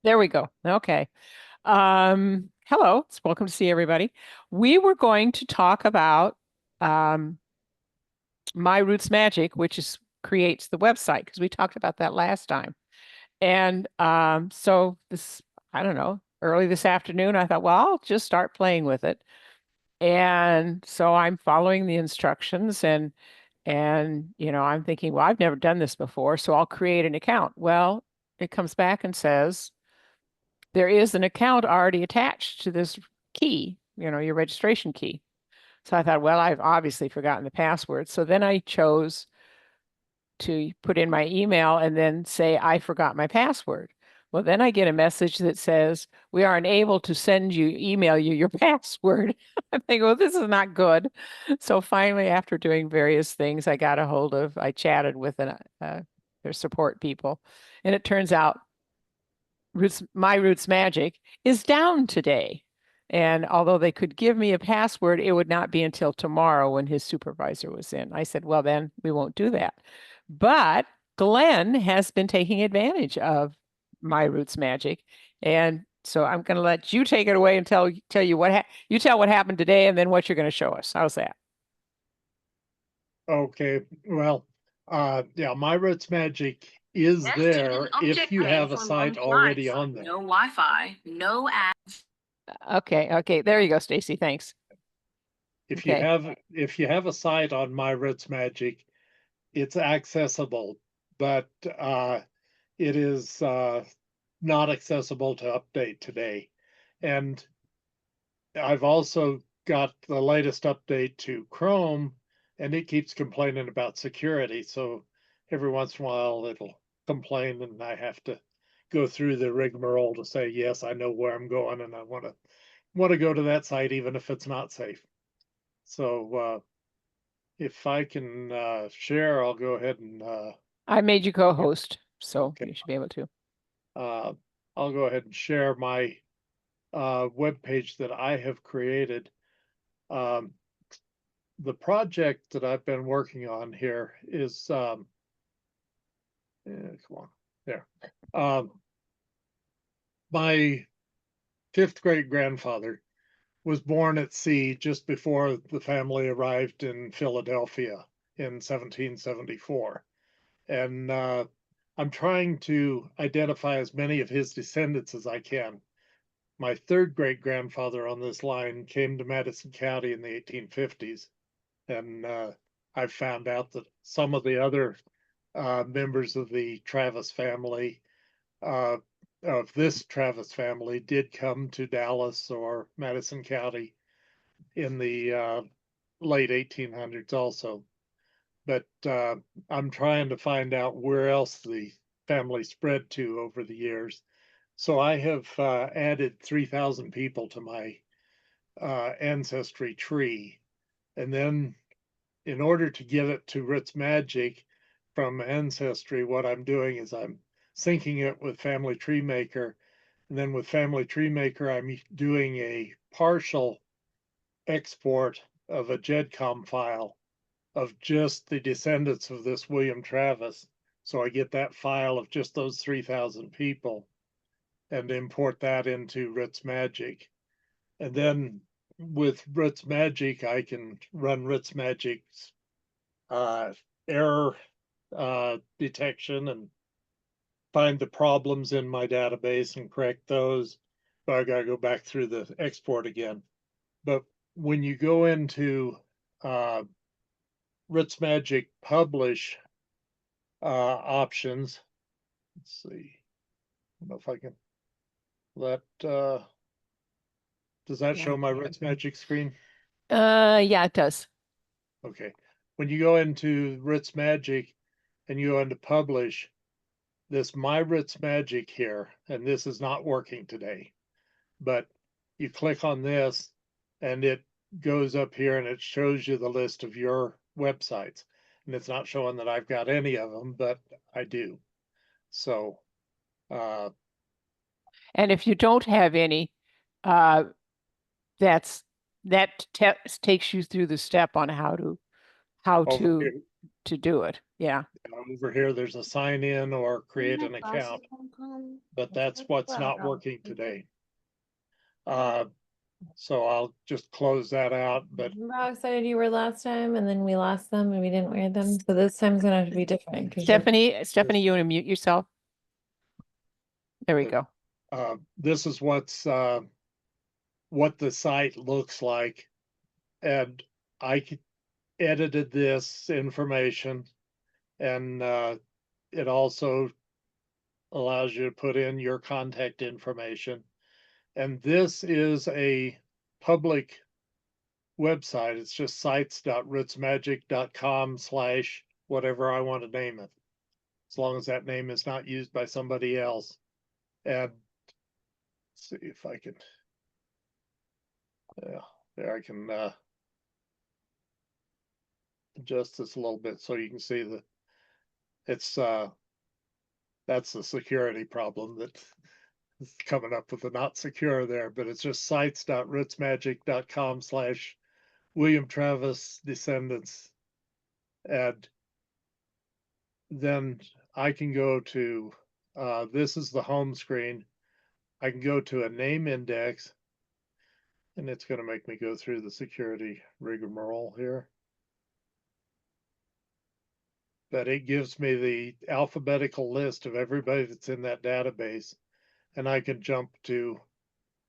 There we go. Okay. Hello, it's welcome to see everybody. We were going to talk about My Roots Magic, which creates the website, because we talked about that last time. And so I don't know, early this afternoon, I thought, well, I'll just start playing with it. And so I'm following the instructions and I'm thinking, well, I've never done this before, so I'll create an account. Well, it comes back and says there is an account already attached to this key, your registration key. So I thought, well, I've obviously forgotten the password. So then I chose to put in my email and then say, I forgot my password. Well, then I get a message that says, we are unable to email you your password. I think, well, this is not good. So finally, after doing various things, I chatted with their support people. And it turns out My Roots Magic is down today. And although they could give me a password, it would not be until tomorrow when his supervisor was in. I said, well, then we won't do that. But Glenn has been taking advantage of My Roots Magic. And so I'm going to let you take it away and tell you you tell what happened today and then what you're going to show us. How's that? Okay, well, yeah, My Roots Magic is there if you have a site already on there. No Wi-Fi, no ads. Okay, there you go, Stacy. Thanks. If you have a site on My Roots Magic, it's accessible, but it is not accessible to update today. And I've also got the latest update to Chrome, and it keeps complaining about security. So every once in a while it'll complain, and I have to go through the rigmarole to say, yes, I know where I'm going, and I want to go to that site even if it's not safe. So if I can share, I'll go ahead and I made you co-host, so okay. you should be able to. I'll go ahead and share my web page that I have created. The project that I've been working on here is come on there. My fifth great grandfather was born at sea just before the family arrived in Philadelphia in 1774. And I'm trying to identify as many of his descendants as I can. My third great grandfather on this line came to Madison County in the 1850s. And I've found out that some of the other members of the Travis family, of this Travis family, did come to Dallas or Madison County in the late 1800s also. But I'm trying to find out where else the family spread to over the years. So I have added 3,000 people to my ancestry tree. And then in order to get it to RootsMagic from Ancestry, what I'm doing is I'm syncing it with Family Tree Maker. And then with Family Tree Maker, I'm doing a partial export of a GEDCOM file of just the descendants of this William Travis. So I get that file of just those 3,000 people and import that into RootsMagic. And then with RootsMagic, I can run RootsMagic's error detection and find the problems in my database and correct those. But I got to go back through the export again. But when you go into RootsMagic publish options, let's see. I don't know if I can let does that show my RootsMagic screen? Yeah, it does. Okay. When you go into RootsMagic and you go into publish, this My RootsMagic here, and this is not working today, but you click on this and it goes up here and it shows you the list of your websites. And it's not showing that I've got any of them, but I do. So and if you don't have any, that takes you through the step on how to to do it. Yeah. Over here, there's a sign in or create an account, but that's what's not working today. So I'll just close that out, but Remember how excited you were last time and then we lost them and we didn't wear them? So this time's gonna have to be different. 'Cause you're- Stephanie, you want to mute yourself? There we Good. go. this is what the site looks like. And edited this information, and it also allows you to put in your contact information. And this is a public website. It's just sites.rootsmagic.com/ whatever I want to name it, as long as that name is not used by somebody else. And let's see if I can, there I can adjust this a little bit so you can see it's that's the security problem that is coming up with the not secure there, but it's just sites.rootsmagic.com/ William Travis Descendants. And then I can go to this is the home screen. I can go to a name index, and it's going to make me go through the security rigmarole here. But it gives me the alphabetical list of everybody that's in that database, and I can jump to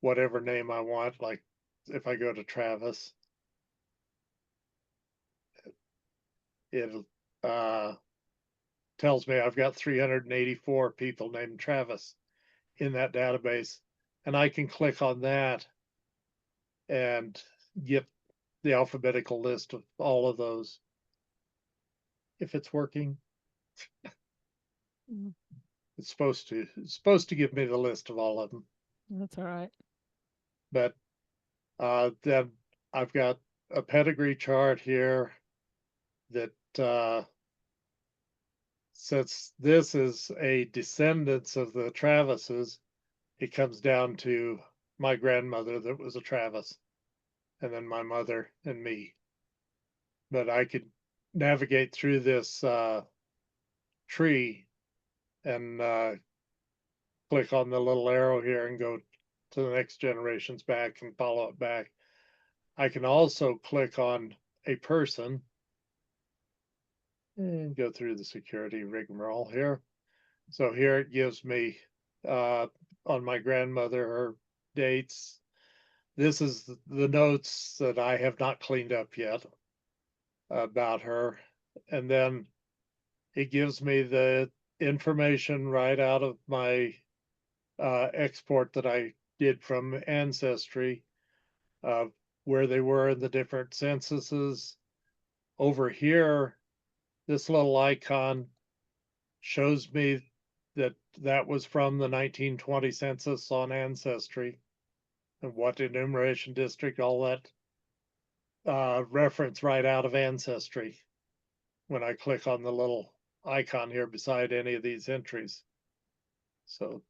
whatever name I want. Like if I go to Travis, it tells me I've got 384 people named Travis in that database, and I can click on that and get the alphabetical list of all of those. If it's working, it's supposed to give me the list of all of them. That's all right. But then I've got a pedigree chart here that since this is a descendants of the Travises, it comes down to my grandmother that was a Travis, and then my mother and me. But I could navigate through this tree and click on the little arrow here and go to the next generations back and follow it back. I can also click on a person and go through the security rigmarole here. So here it gives me on my grandmother her dates. This is the notes that I have not cleaned up yet about her. And then it gives me the information right out of my export that I did from Ancestry, where they were in the different censuses. Over here, this little icon shows me that was from the 1920 census on Ancestry, and what enumeration district, all that reference right out of Ancestry when I click on the little icon here beside any of these entries. So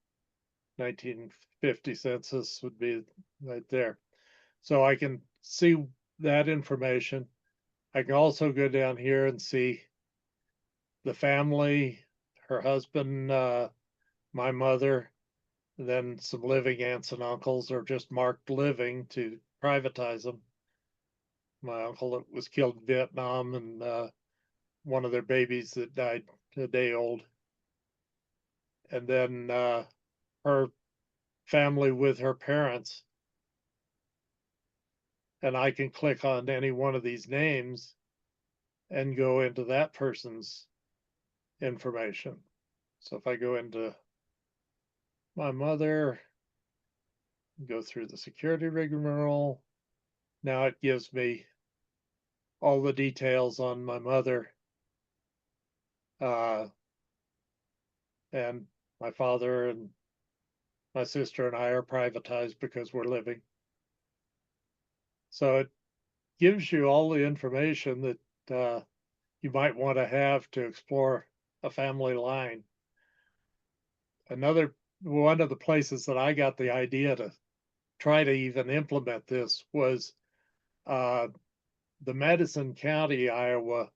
1950 census would be right there. So I can see that information. I can also go down here and see the family, her husband, my mother, then some living aunts and uncles, or just marked living to privatize them. My uncle that was killed in Vietnam, and one of their babies that died a day old. And then her family with her parents. And I can click on any one of these names and go into that person's information. So if I go into my mother, go through the security rigmarole, now it gives me all the details on my mother, and my father and my sister and I are privatized because we're living. So it gives you all the information that you might want to have to explore a family line. One of the places that I got the idea to try to even implement this was the Madison County, Iowa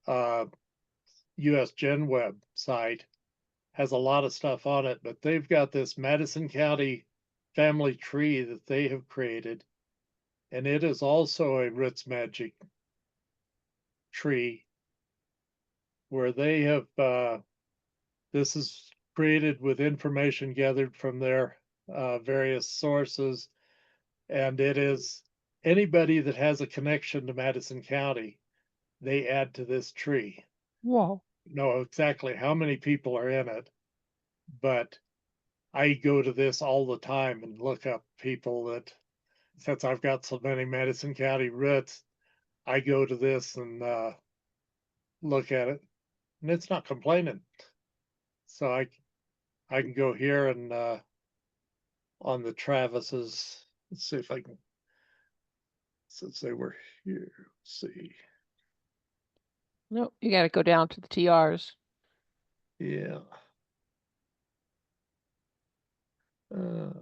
US Gen Web site has a lot of stuff on it, but they've got this Madison County family tree that they have created. And it is also a RootsMagic tree where they have, this is created with information gathered from their various sources. And it is anybody that has a connection to Madison County, they add to this tree. Whoa. Know exactly how many people are in it, but I go to this all the time and look up people that, since I've got so many Madison County roots, I go to this and look at it, and it's not complaining. So I can go here and on the Travis's, let's see if I can, since they were here, let's see. No, you got to go down to the TRs. Yeah. A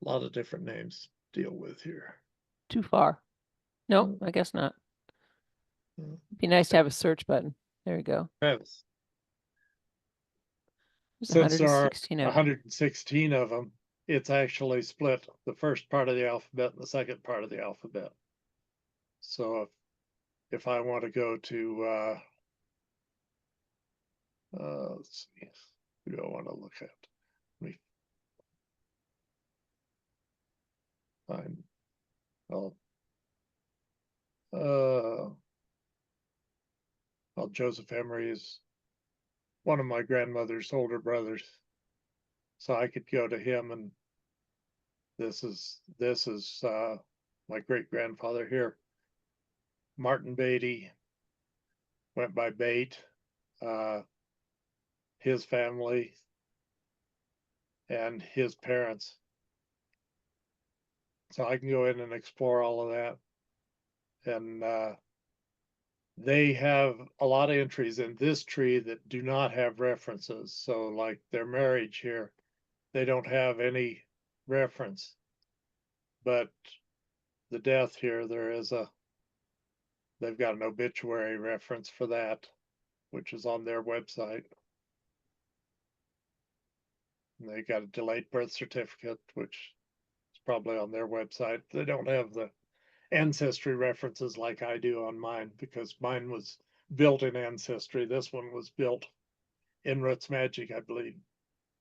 lot of different names to deal with here. Too far. No, I guess not. Mm. Be nice to have a search button. There you go. Travis. There's Since there are 116 of them. 116 of them, it's actually split the first part of the alphabet and the second part of the alphabet. So if I want to go to, let's see, who do I want to look at? Let me find, well, Joseph Emery is one of my grandmother's older brothers. So I could go to him, and this is my great grandfather here. Martin Beatty went by Bate, his family and his parents. So I can go in and explore all of that. And they have a lot of entries in this tree that do not have references. So like their marriage here, they don't have any reference. But the death here, they've got an obituary reference for that, which is on their website. And they got a delayed birth certificate, which is probably on their website. They don't have the ancestry references like I do on mine, because mine was built in Ancestry. This one was built in RootsMagic, I believe.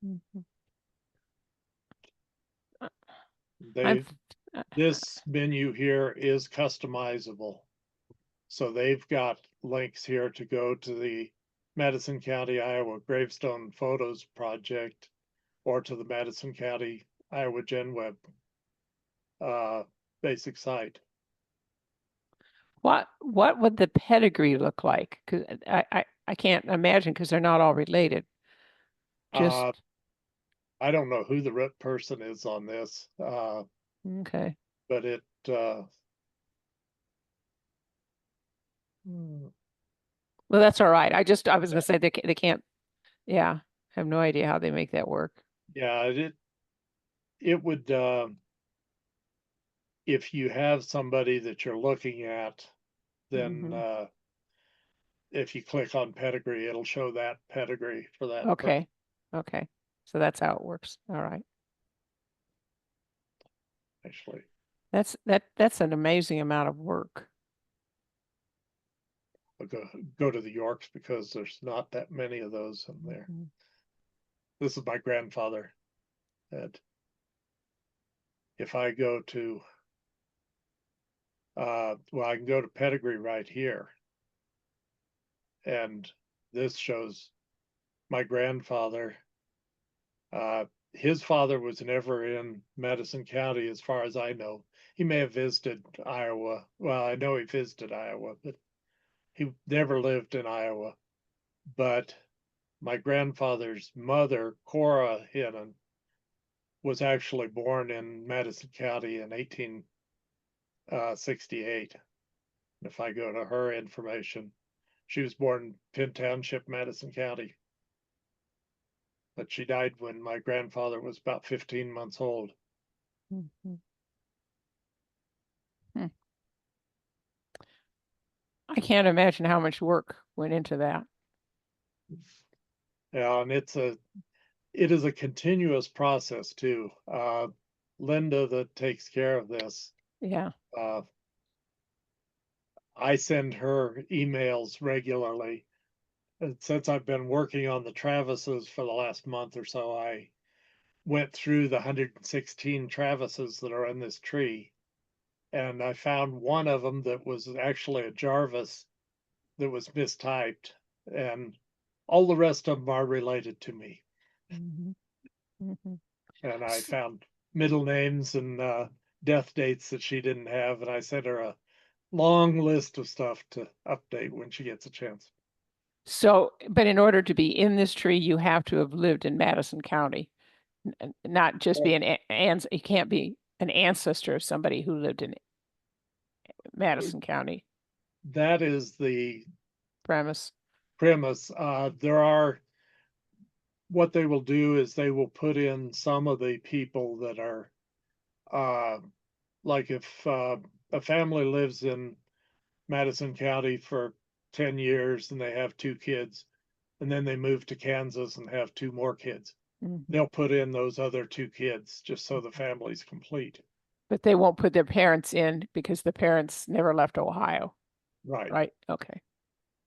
Mhm. This menu here is customizable. So they've got links here to go to the Madison County, Iowa Gravestone Photos Project, or to the Madison County, Iowa Gen Web basic site. What would the pedigree look like? Because I can't imagine, because they're not all related. Just I don't know who the root person is on this, okay. but it Well, that's all right. I was gonna say they can't. Yeah, have no idea how they make that work. yeah, it would if you have somebody that you're looking at, then Mhm. if you click on pedigree, it'll show that pedigree for that person. Okay. Okay. So that's how it works. All right. Actually, That's an amazing amount of work. I'll go to the Yorks because there's not that many of those in there. Mhm. This is my grandfather. And if I go to well, I can go to pedigree right here, and this shows my grandfather. His father was never in Madison County, as far as I know. He may have visited Iowa. Well, I know he visited Iowa, but he never lived in Iowa. But my grandfather's mother, Cora Hinnon, was actually born in Madison County in 1868. If I go to her information, she was born in Penn Township, Madison County. But she died when my grandfather was about 15 months old. Mhm. Hmm. I can't imagine how much work went into that. Yeah, and it is a continuous process too. Linda that takes care of this, Yeah. I send her emails regularly. And since I've been working on the Travises for the last month or so, I went through the 116 Travises that are in this tree. And I found one of them that was actually a Jarvis that was mistyped. And all the rest of them are related to me. Mhm. Mhm. And I found middle names and death dates that she didn't have. And I sent her a long list of stuff to update when she gets a chance. So, but in order to be in this tree, you have to have lived in Madison County, not just be you can't be an ancestor of somebody who lived in Madison County That is the premise. premise. What they will do is they will put in some of the people that are, uh, like if a family lives in Madison County for 10 years and they have 2 kids, and then they move to Kansas and have 2 more kids. Mhm. They'll put in those other 2 kids just so the family's complete. But they won't put their parents in because the parents never left Ohio, Right. right? Okay.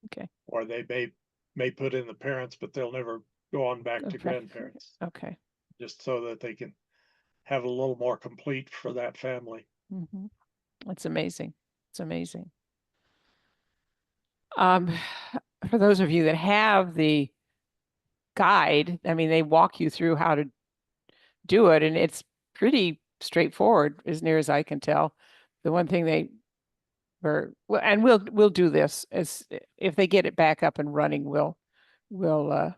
Okay. Or they may put in the parents, but they'll never go on back to Okay. grandparents, Okay. just so that they can have a little more complete for that family. Mm-hmm. It's amazing. It's amazing. Um, for those of you that have the guide, I mean, they walk you through how to do it, and it's pretty straightforward as near as I can tell. The one thing they were, well, and we'll do this as if they get it back up and running, we'll we'll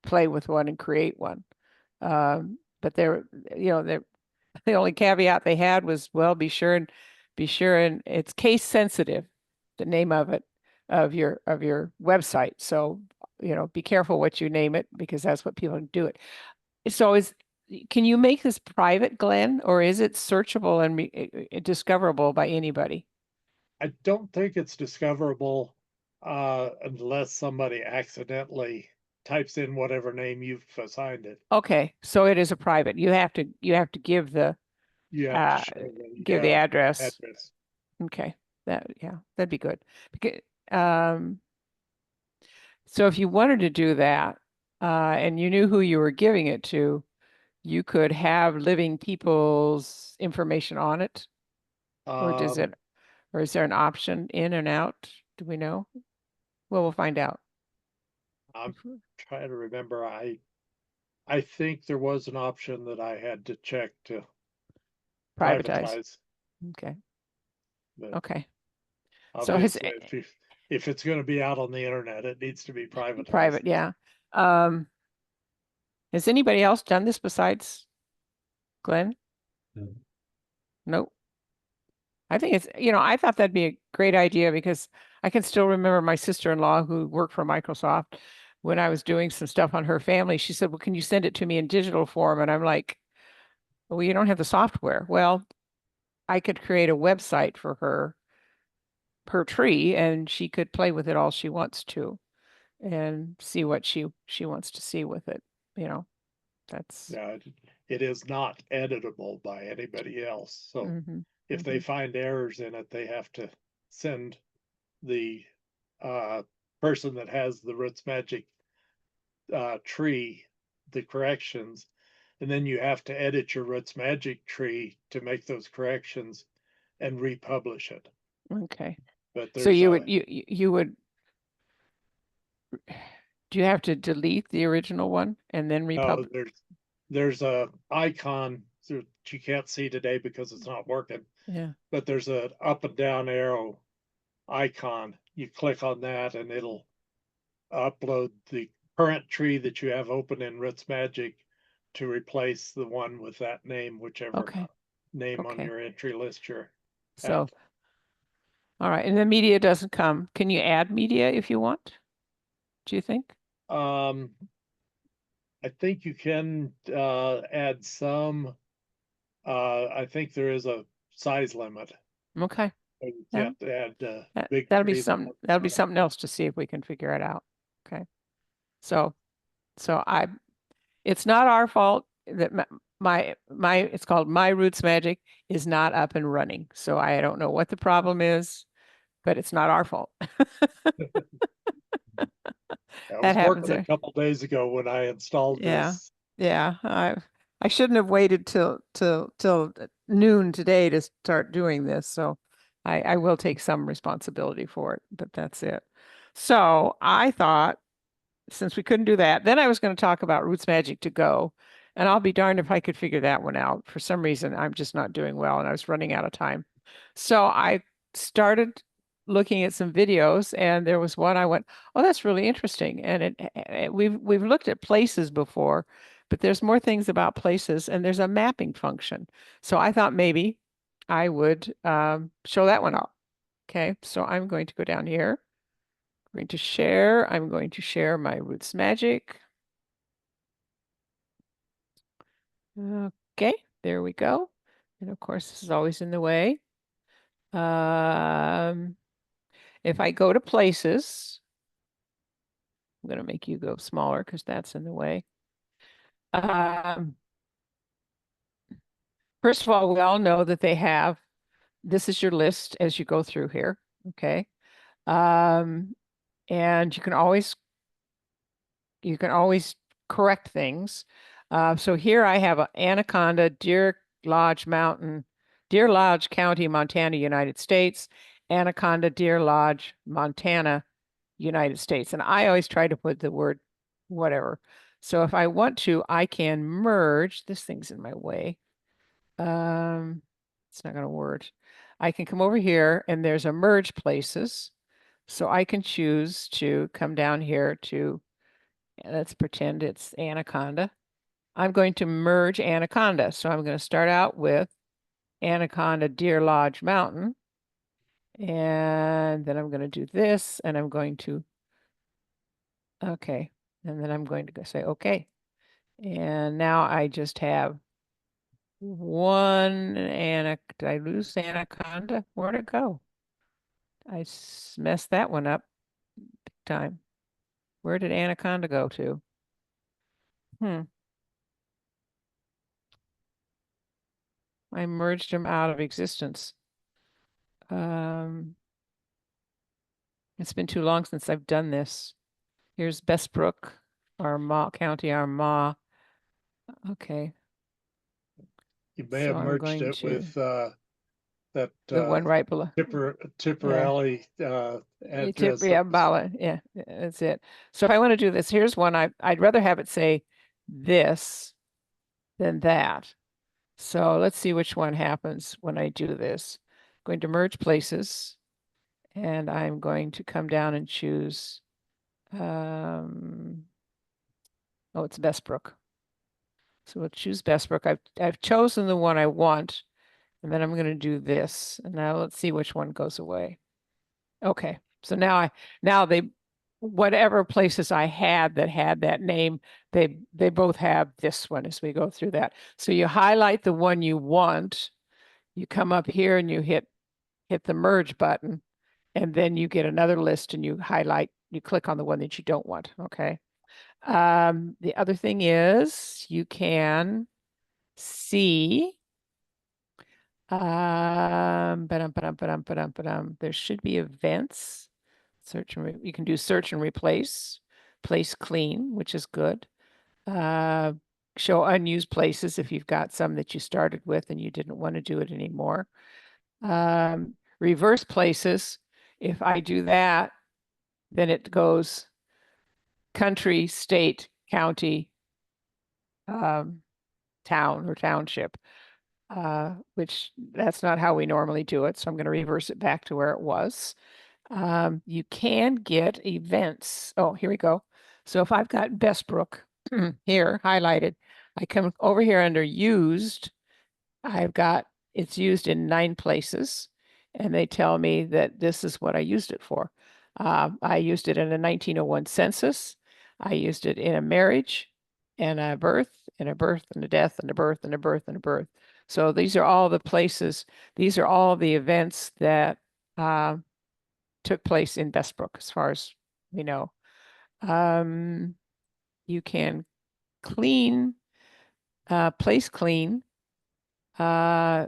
play with one and create one. But they're, they're the only caveat they had was, well, be sure and it's case sensitive, the name of it, of your website. So, be careful what you name it because that's what people do it. So can you make this private, Glenn, or is it searchable and discoverable by anybody? I don't think it's discoverable unless somebody accidentally types in whatever name you've assigned it. Okay, so it is a private. You have to give the You have to show that you give the have address. address. Okay, that'd be good. Because, so if you wanted to do that, and you knew who you were giving it to, you could have living people's information on it, or Um, or is there an option in and out? Do we know? Well, we'll find out. I'm trying to remember. I think there was an option that I had to check to Privatize. privatize, Okay. but Okay. So obviously if it's going to be out on the internet, it needs to be privatized. private, yeah. Um, has anybody else done this besides Glenn? Nope. I think it's, I thought that'd be a great idea because I can still remember my sister-in-law who worked for Microsoft when I was doing some stuff on her family. She said, well, can you send it to me in digital form? And I'm like, well, you don't have the software. Well, I could create a website for her tree and she could play with it all she wants to and see what she wants to see with it. That's Yeah, it is not editable by anybody else. So mhm, if they find errors in it, they have to send the person that has the RootsMagic tree the corrections, and then you have to edit your RootsMagic tree to make those corrections and republish it. okay. But So there's you would, do you have to delete the original one and then republish? there's a icon that you can't see today because it's not working, Yeah. but there's a up and down arrow icon. You click on that and it'll upload the current tree that you have open in RootsMagic to replace the one with that name, whichever Okay. name on Okay. your entry list you're So, at. all right. And the media doesn't come. Can you add media if you want? Do you think? I think you can add some. I think there is a size limit. Okay. You Yeah. can't add That'll big be trees. something else to see if we can figure it out. Okay. So it's not our fault that it's called My RootsMagic is not up and running. So I don't know what the problem is, but it's not our fault. I That was happens working a there. couple days ago when I installed Yeah. this. Yeah. I shouldn't have waited till noon today to start doing this. So I will take some responsibility for it, but that's it. So I thought, since we couldn't do that, then I was going to talk about RootsMagic to go, and I'll be darned if I could figure that one out. For some reason, I'm just not doing well, and I was running out of time. So I started looking at some videos, and there was one I went, "Oh, that's really interesting." And we've looked at places before, but there's more things about places, and there's a mapping function. So I thought maybe I would show that one off. Okay, so I'm going to go down here. I'm going to share my RootsMagic. Okay, there we go. And of course, this is always in the way. If I go to places, I'm going to make you go smaller because that's in the way. First of all, we all know that they have, this is your list as you go through here. Okay. And you can always correct things. So here I have Anaconda, Deer Lodge County, Montana, United States, Anaconda, Deer Lodge, Montana, United States. And I always try to put the word whatever. So if I want to, I can merge. This thing's in my way. It's not going to work. I can come over here and there's a merge places. So I can choose to come down here to, let's pretend it's Anaconda. I'm going to merge Anaconda. So I'm going to start out with Anaconda Deer Lodge Mountain. And then I'm going to do this and I'm going to, okay. And then I'm going to go say, okay. And now I just have one did I lose Anaconda? Where'd it go? I messed that one up big time. Where did Anaconda go to? I merged them out of existence. It's been too long since I've done this. Here's Bestbrook, Armagh County, Armagh. Okay. You may So have I'm merged going it to with that the one right below. Tipper Yeah. Alley address. Yeah, Bala. Yeah, that's it. So if I want to do this, here's one I'd rather have it say this than that. So let's see which one happens when I do this. I'm going to merge places and I'm going to come down and choose oh, it's Bestbrook. So we'll choose Bestbrook. I've chosen the one I want, and then I'm going to do this. And now let's see which one goes away. Okay. So now whatever places I had that name, they both have this one as we go through that. So you highlight the one you want, you come up here and you hit the merge button, and then you get another list and you click on the one that you don't want. Okay. The other thing is you can see, there should be events. You can do search and replace, place clean, which is good. Show unused places if you've got some that you started with and you didn't want to do it anymore. Reverse places. If I do that, then it goes country, state, county, town or township, which that's not how we normally do it. So I'm going to reverse it back to where it was. You can get events. Oh, here we go. So if I've got Bestbrook here highlighted, I come over here under used. It's used in 9 places, and they tell me that this is what I used it for. I used it in a 1901 census. I used it in a marriage and a birth and a birth and a death and a birth and a birth and a birth. So these are all the places. These are all the events that took place in Bestbrook, as far as we know. You can clean, place clean, place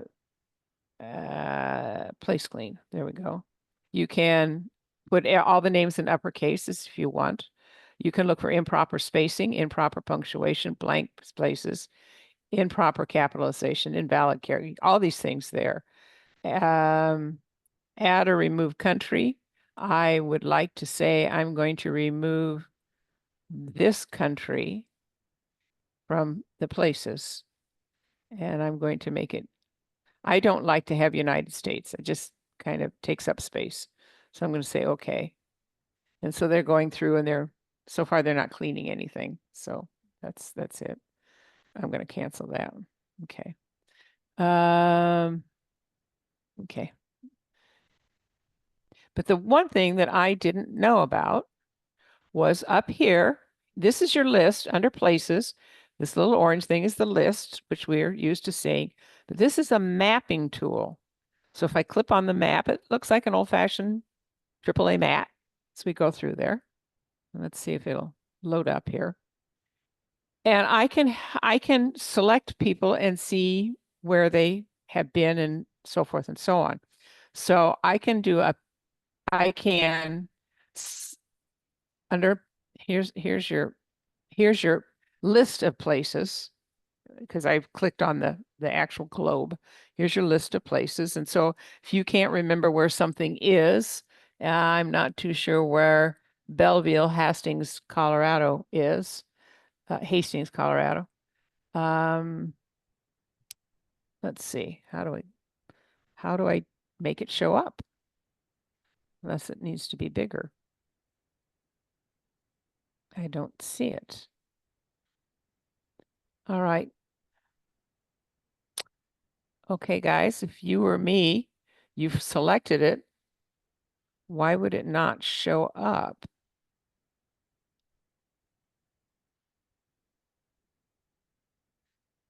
clean. There we go. You can put all the names in uppercases if you want. You can look for improper spacing, improper punctuation, blank places, improper capitalization, invalid character, all these things there. Add or remove country. I would like to say I'm going to remove this country from the places, and I'm going to make it, I don't like to have United States. It just kind of takes up space. So I'm going to say, okay. And so they're going through and so far they're not cleaning anything. So that's it. I'm going to cancel that. Okay. Okay. But the one thing that I didn't know about was up here. This is your list under places. This little orange thing is the list, which we're used to seeing. But this is a mapping tool. So if I click on the map, it looks like an old-fashioned AAA map. So we go through there. Let's see if it'll load up here. And I can select people and see where they have been and so forth and so on. So I can do under here's your list of places, because I've clicked on the actual globe. Here's your list of places. And so if you can't remember where something is, I'm not too sure where Belleville, Hastings, Colorado is. Hastings, Colorado. Let's see. How do I make it show up? Unless it needs to be bigger. I don't see it. All right. Okay, guys, if you were me, you've selected it. Why would it not show up?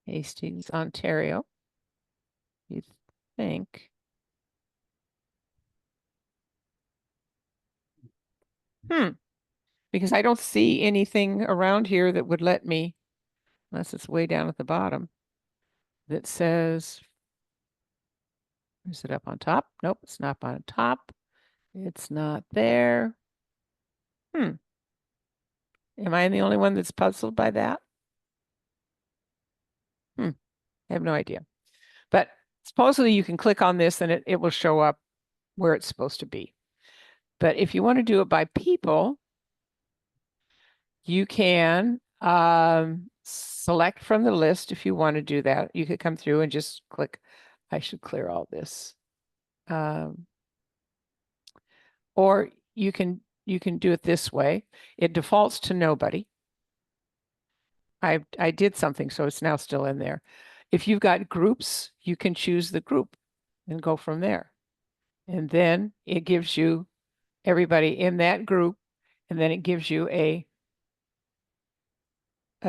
Hastings, Ontario. You think? Because I don't see anything around here that would let me, unless it's way down at the bottom, that says, is it up on top? Nope, it's not on top. It's not there. Am I the only one that's puzzled by that? I have no idea. But supposedly you can click on this and it will show up where it's supposed to be. But if you want to do it by people, you can select from the list if you want to do that. You could come through and just click. I should clear all this. Or you can do it this way. It defaults to nobody. I did something, so it's now still in there. If you've got groups, you can choose the group and go from there. And then it gives you everybody in that group, and then it gives you a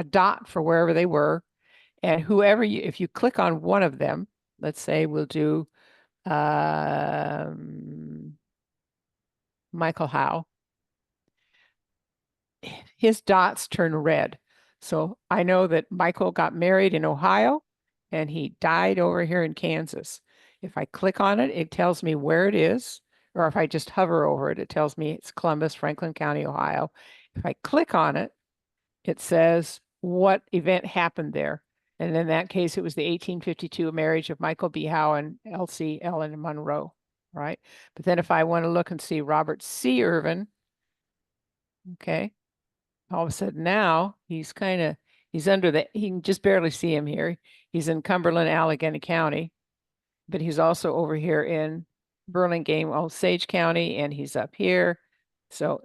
dot for wherever they were. And whoever if you click on one of them, let's say we'll do Michael Howe, his dots turn red. So I know that Michael got married in Ohio and he died over here in Kansas. If I click on it, it tells me where it is. Or if I just hover over it, it tells me it's Columbus, Franklin County, Ohio. If I click on it, it says what event happened there. And in that case, it was the 1852 marriage of Michael B. Howe and Elsie Ellen Monroe, right? But then if I want to look and see Robert C. Irvin, okay, all of a sudden now he's under he can just barely see him here. He's in Cumberland, Allegheny County, but he's also over here in Burlingame, Osage County, and he's up here. So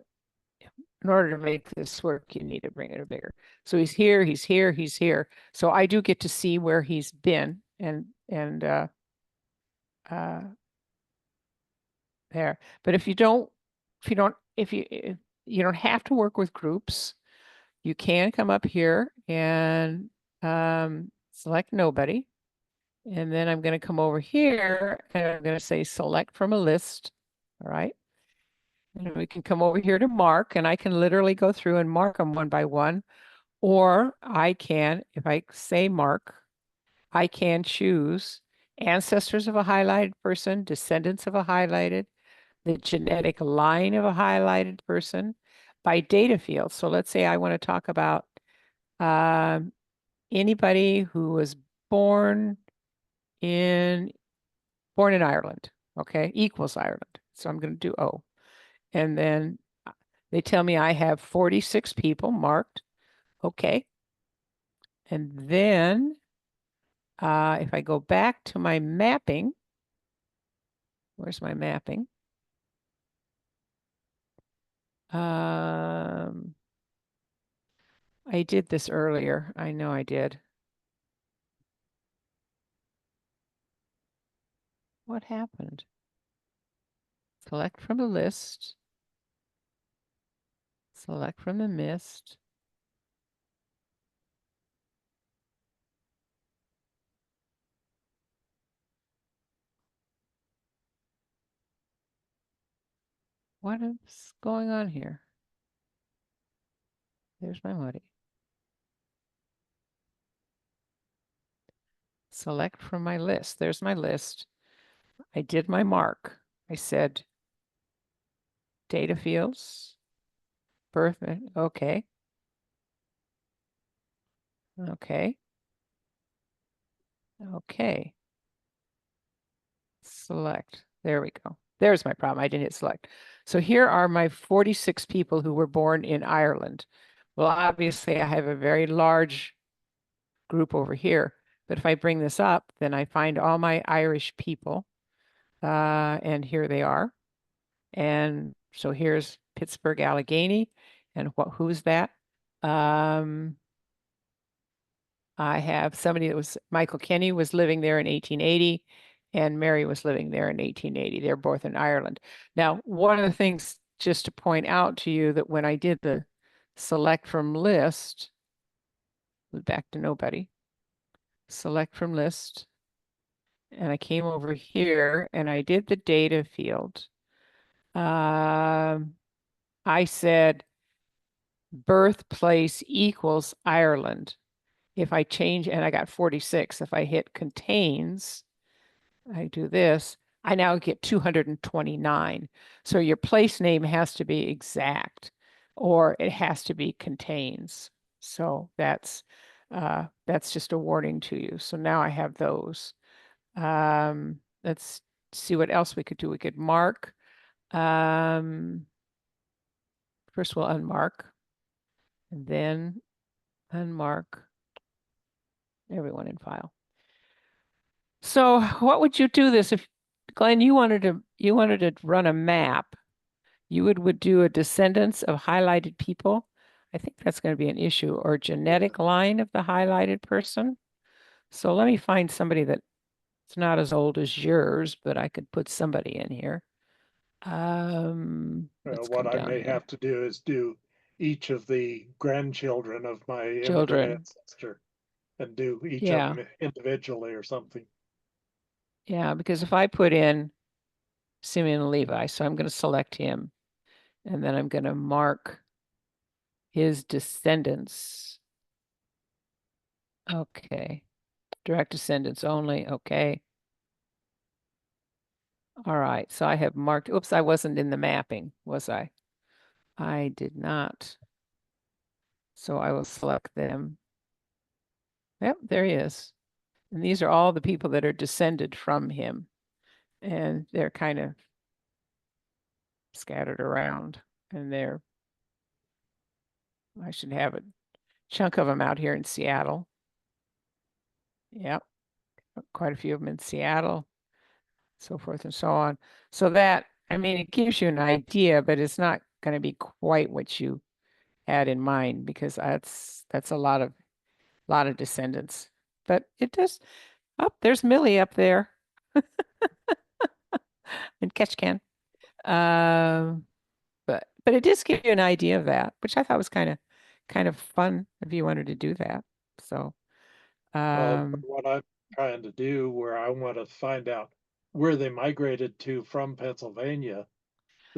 in order to make this work, you need to bring it bigger. So he's here, he's here, he's here. So I do get to see where he's been and there. But if you don't have to work with groups, you can come up here and select nobody. And then I'm going to come over here and I'm going to say select from a list. All right. And we can come over here to mark, and I can literally go through and mark them one by one. Or I can, if I say mark, I can choose ancestors of a highlighted person, descendants of a highlighted, the genetic line of a highlighted person by data field. So let's say I want to talk about anybody who was born in Ireland, okay, equals Ireland. So I'm going to do O. And then they tell me I have 46 people marked. Okay. And then if I go back to my mapping, where's my mapping? I did this earlier. I know I did. What happened? Select from the list. Select from the list. What is going on here? There's my money. Select from my list. There's my list. I did my mark. I said data fields, birth, okay. Okay. Okay. Select. There we go. There's my problem. I didn't hit select. So here are my 46 people who were born in Ireland. Well, obviously I have a very large group over here, but if I bring this up, then I find all my Irish people, and here they are. And so here's Pittsburgh, Allegheny, and who's that? I have somebody that was, Michael Kenny was living there in 1880, and Mary was living there in 1880. They're both in Ireland. Now, one of the things just to point out to you that when I did the select from list, back to nobody, select from list, and I came over here and I did the data field. I said birthplace equals Ireland. If I change, and I got 46, if I hit contains, I do this, I now get 229. So your place name has to be exact, or it has to be contains. So that's just a warning to you. So now I have those. Let's see what else we could do. We could mark. First we'll unmark, and then unmark everyone in file. So what would you do this if, Glenn, you wanted to run a map? You would do a descendants of highlighted people. I think that's going to be an issue, or genetic line of the highlighted person. So let me find somebody that's not as old as yours, but I could put somebody in here. Let's What come I down may here. have to do is do each of the grandchildren of my immigrant Children. ancestor and do each of Yeah. them individually or something. Yeah, because if I put in Simeon Levi, so I'm going to select him, and then I'm going to mark his descendants. Okay. Direct descendants only. Okay. All right. So I have marked, oops, I wasn't in the mapping, was I? I did not. So I will select them. Yep, there he is. And these are all the people that are descended from him. And they're kind of scattered around. And I should have a chunk of them out here in Seattle. Yep, quite a few of them in Seattle, so forth and so on. So that, I mean, it gives you an idea, but it's not going to be quite what you had in mind, because that's a lot of descendants. But it does, oh, there's Millie up there in Ketchikan. But it does give you an idea of that, which I thought was kind of fun if you wanted to do that. So What I'm trying to do, where I want to find out where they migrated to from Pennsylvania,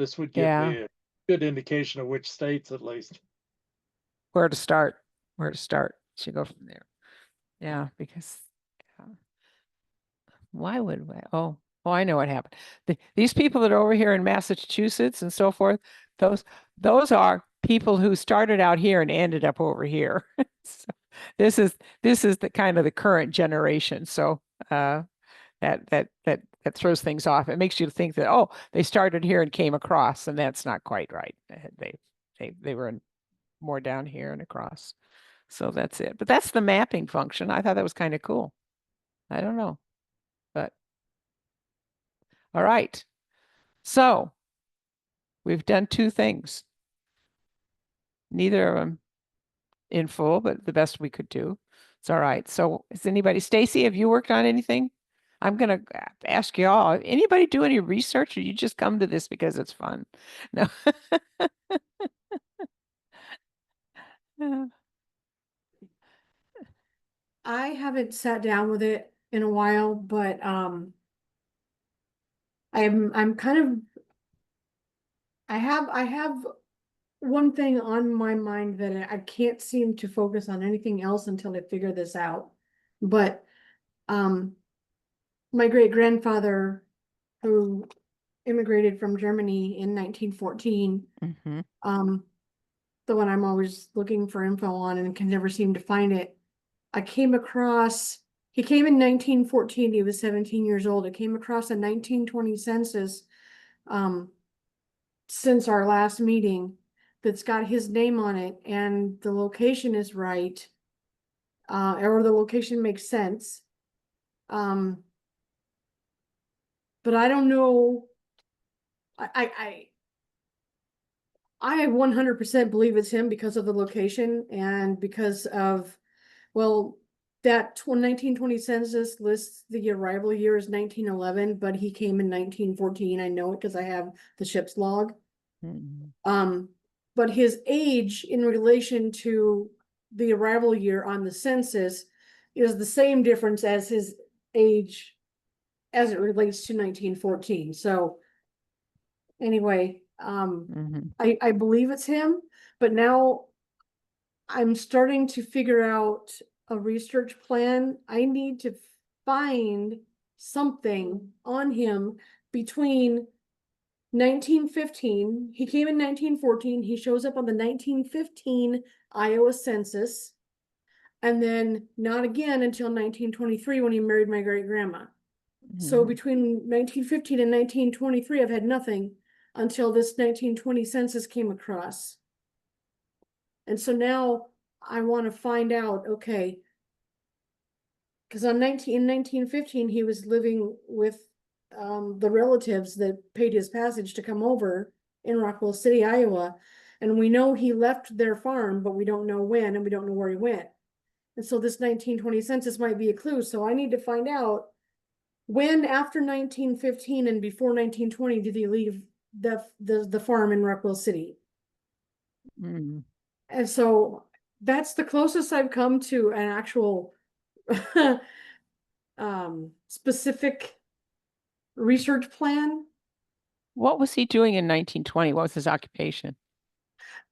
This would give Yeah. me a good indication of which states at least. Where to start? Where to start? Should go from there. Yeah, because why would we? Oh, I know what happened. These people that are over here in Massachusetts and so forth, those are people who started out here and ended up over here. So this is the kind of the current generation. So that throws things off. It makes you think that, oh, they started here and came across, and that's not quite right. They were more down here and across. So that's it. But that's the mapping function. I thought that was kind of cool. I don't know, but all right. So we've done two things. Neither of them in full, but the best we could do. It's all right. So is anybody, Stacy, have you worked on anything? I'm going to ask you all, anybody do any research, or you just come to this because it's fun? No. I haven't sat down with it in a while, but I'm kind of I have one thing on my mind that I can't seem to focus on anything else until I figure this out. But my great grandfather, who immigrated from Germany in 1914, the one I'm always looking for info on and can never seem to find it. I came across, he came in 1914, he was 17 years old. I came across a 1920 census since our last meeting that's got his name on it, and the location is right, or the location makes sense. But I don't know. I 100% believe it's him because of the location and because of, well, that 1920 census lists the arrival year as 1911, but he came in 1914. I know it because I have the ship's log. But his age in relation to the arrival year on the census is the same difference as his age as it relates to 1914. So anyway, I believe it's him, but now I'm starting to figure out a research plan. I need to find something on him between 1915, he came in 1914, he shows up on the 1915 Iowa census, and then not again until 1923 when he married my great grandma. So between 1915 and 1923, I've had nothing until this 1920 census came across. And so now I want to find out, okay, because in 1915, he was living with the relatives that paid his passage to come over in Rockwell City, Iowa. And we know he left their farm, but we don't know when, and we don't know where he went. And so this 1920 census might be a clue. So I need to find out when, after 1915 and before 1920, did he leave the farm in Rockwell City? And so that's the closest I've come to an actual specific research plan. What was he doing in 1920? What was his occupation?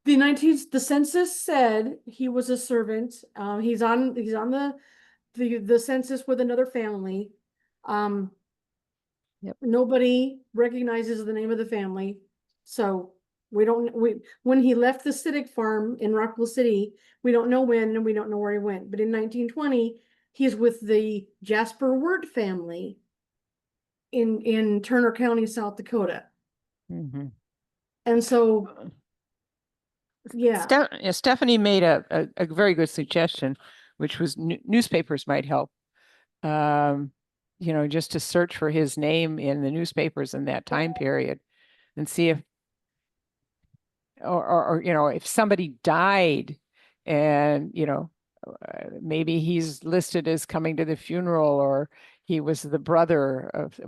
The census said he was a servant. He's on the census with another family. Nobody recognizes the name of the family, so when he left the Citic farm in Rockwell City, we don't know when and we don't know where he went. But in 1920, he's with the Jasper Wirt family in Turner County, South Dakota. And so, yeah. Stephanie made a very good suggestion, which was newspapers might help. Just to search for his name in the newspapers in that time period and see if, or if somebody died and, maybe he's listed as coming to the funeral, or he was the brother of,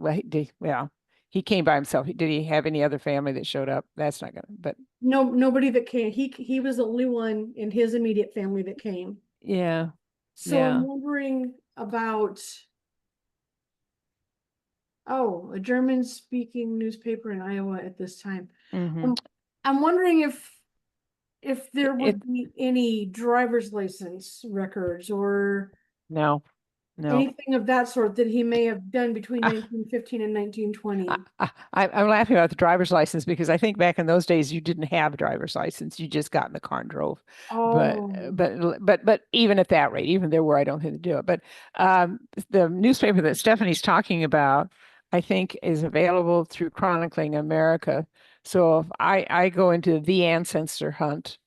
he came by himself. Did he have any other family that showed up? That's not gonna, but no, nobody that came. He was the only one in his immediate family that came. Yeah. So I'm wondering about, a German speaking newspaper in Iowa at this time. Mhm. I'm wondering if there It- would be any driver's license records or No, no. anything of that sort that he may have done between 1915 and 1920. I'm laughing about the driver's license because I think back in those days you didn't have a driver's license. You just got in the car and drove. Oh, But even at that rate, even there where I don't think to do it. But the newspaper that Stephanie's talking about, I think, is available through Chronicling America. So if I go into the ancestor hunt,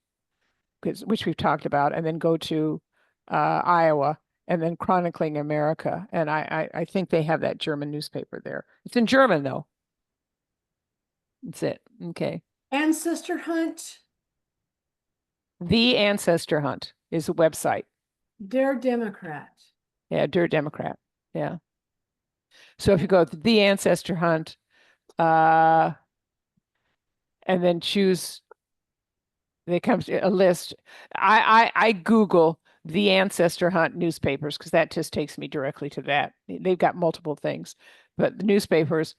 which we've talked about, and then go to Iowa and then Chronicling America. And I think they have that German newspaper there. It's in German though. That's it. Okay. Ancestor Hunt, The Ancestor Hunt is a website. Der Democrat. Yeah, Der Democrat. Yeah. So if you go to the Ancestor Hunt, and then choose, there comes a list. I Google the Ancestor Hunt newspapers because that just takes me directly to that. They've got multiple things, but the newspapers,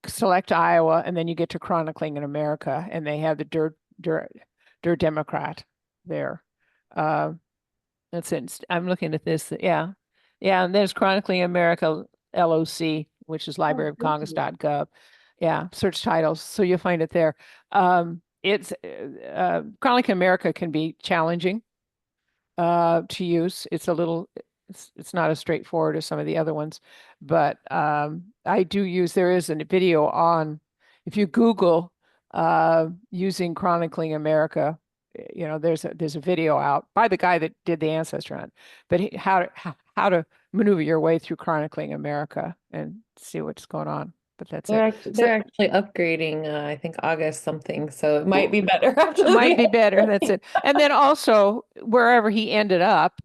select Iowa, and then you get to Chronicling in America, and they have the Der Democrat there. That's it. I'm looking at this. Yeah. Yeah. And there's Chronicling America LOC, which is libraryofcongress.gov. Yeah. Search titles. So you'll find it there. It's Chronicling America can be challenging to use. It's a little, it's not as straightforward as some of the other ones, but I do use, there is a video on, if you Google using Chronicling America, you know, there's a video out by the guy that did the ancestor hunt, but how to maneuver your way through Chronicling America and see what's going on. But that's They're it. actually, So they're actually upgrading, I think August something, so it might be better after it might the be better. That's it. And then also wherever he ended up,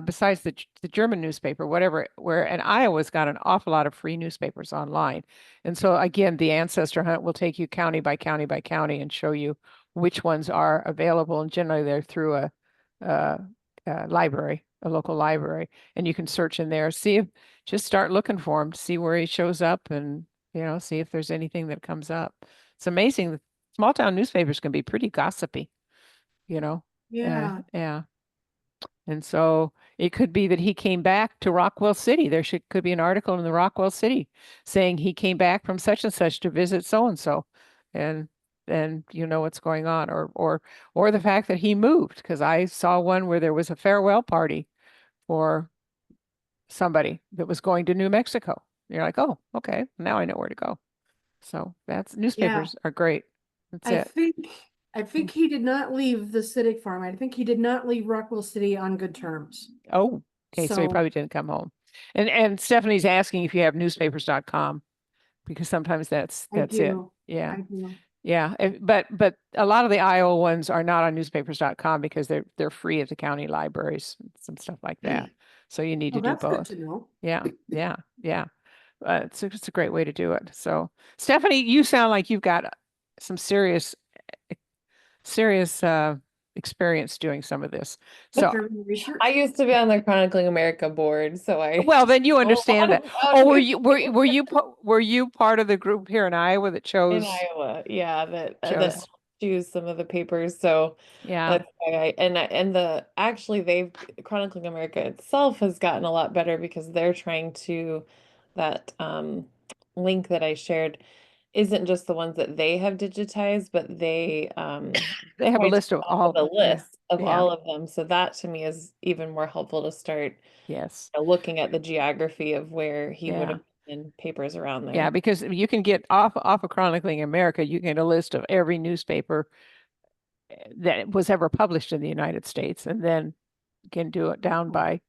besides the German newspaper, whatever, where and Iowa's got an awful lot of free newspapers online. And so again, the ancestor hunt will take you county by county by county and show you which ones are available. And generally they're through a library, a local library, and you can search in there, see if, just start looking for him, see where he shows up and, you know, see if there's anything that comes up. It's amazing. that Small town newspapers can be pretty gossipy, you know? Yeah. Yeah. And so it could be that he came back to Rockwell City. Could be an article in the Rockwell City saying he came back from such and such to visit so and so, and then you know what's going on, or the fact that he moved, because I saw one where there was a farewell party for somebody that was going to New Mexico. You're like, oh, okay, now I know where to go. So that's newspapers are great. That's I it. think he did not leave the Citic farm. I think he did not leave Rockwell City on good terms. Oh, okay, so he So- probably didn't come home. And Stephanie's asking if you have newspapers.com. Because sometimes that's I it. do. Yeah. I do. Yeah. But a lot of the Iowa ones are not on newspapers.com because they're free at the county libraries and some stuff like that. So you need Oh, to do that's good both. to know. Yeah. Yeah. Yeah. It's a great way to do it. So Stephanie, you sound like you've got some serious experience doing some of this. So German research. I used to be on the Chronicling America board, so I well, then you know a lot understand that. about Oh, were you part of the group here in Iowa that in chose? Iowa, yeah, that Chose. choose some of the papers. So Yeah. that's why and actually they've Chronicling America itself has gotten a lot better because they're trying to that link that I shared isn't just the ones that they have digitized, but they They have a try to list of come up with all. a list of Yeah. all of them. So that to me is even more helpful to start Yes. looking at the geography of where he would Yeah. have been in papers around there. Yeah, because you can get off of Chronicling America, you get a list of every newspaper that was ever published in the United States, and then you can do it down by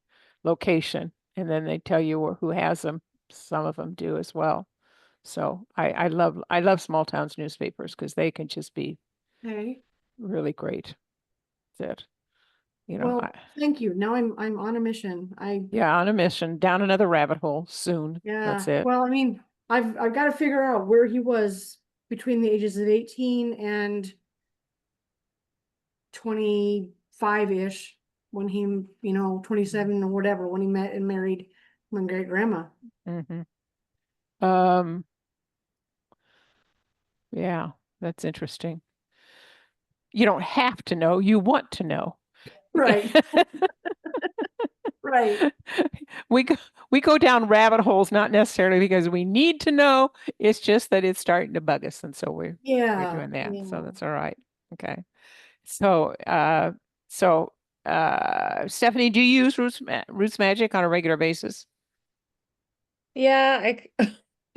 location, and then they tell you who has them. Some of them do as well. So I love small towns newspapers because they can just be Okay. really great. That's it. You know, Well, thank you. Now I'm on a mission. yeah, on a mission down another rabbit hole soon. Yeah. That's it. Well, I mean, I've got to figure out where he was between the ages of 18 and 25-ish when he, 27 or whatever, when he met and married my great grandma. Hmm Yeah, that's interesting. You don't have to know, you want to know. Right. Right. We go down rabbit holes, not necessarily because we need to know. It's just that it's starting to bug us, and so we're Yeah. doing that. So Yeah. that's all right. Okay. So so Stephanie, do you use Roots Magic on a regular basis? Yeah,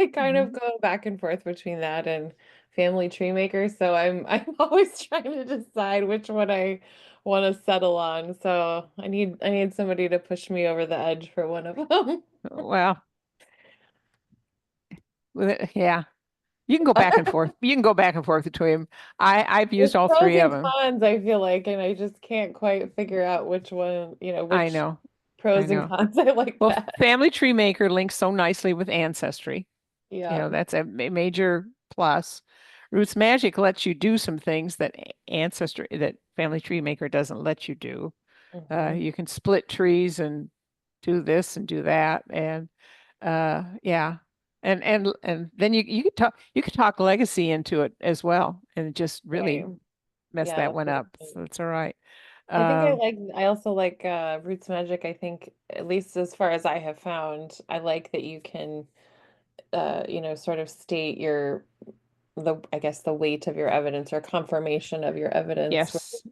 I kind of Mhm. go back and forth between that and Family Tree Maker, so I'm always trying to decide which one I want to settle on. So I need somebody to push me over the edge for one of them. Well, yeah. You can go back and forth. You can go back and forth between them. I've There's used all pros three of and them. cons, I feel like, and I just can't quite figure out which one, I which know. I pros and know. cons I like Well, best. Family Tree Maker links so nicely with Ancestry. Yeah. That's a major plus. Roots Magic lets you do some things that that Family Tree Maker doesn't let you do. Mhm. You can split trees and do this and do that, and yeah, and then you could talk legacy into it as well, and just really Right. mess Yeah, that that's one a up. good point. So it's all right. I think Um, I also like Roots Magic. I think, at least as far as I have found, I like that you can sort of state I guess the weight of your evidence or confirmation of your evidence. With yes,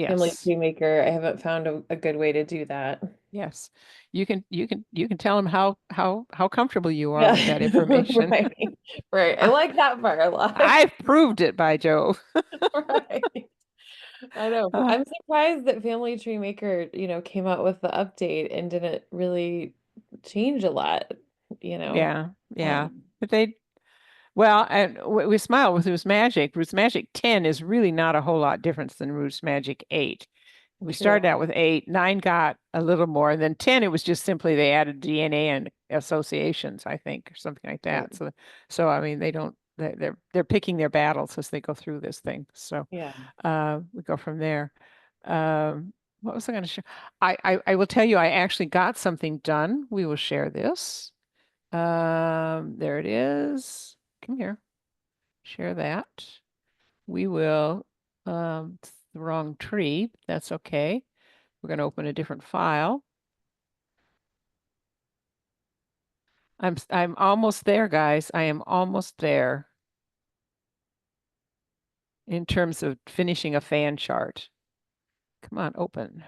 Family yes. Tree Maker, I haven't found a good way to do that. Yes, you can tell them how comfortable you are Yeah, with that information. right, right. I I, like that part a lot. I've proved it by Jove. Right. I know. Uh, I'm surprised that Family Tree Maker, came out with the update and didn't really change a lot, you know. yeah, yeah. Um, But well, and we smile with Roots Magic. Roots Magic 10 is really not a whole lot different than Roots Magic 8. We started True. out with 8, 9 got a little more, and then 10 it was just simply they added DNA and associations, I think, or something like Right. that. So I mean they don't they're picking their battles as they go through this thing. So Yeah. we go from there. What was I going to share? I will tell you I actually got something done. We will share this. There it is. Come here. Share that. We will, it's the wrong tree. That's okay. We're going to open a different file. I'm almost there, guys. I am almost there in terms of finishing a fan chart. Come on, open.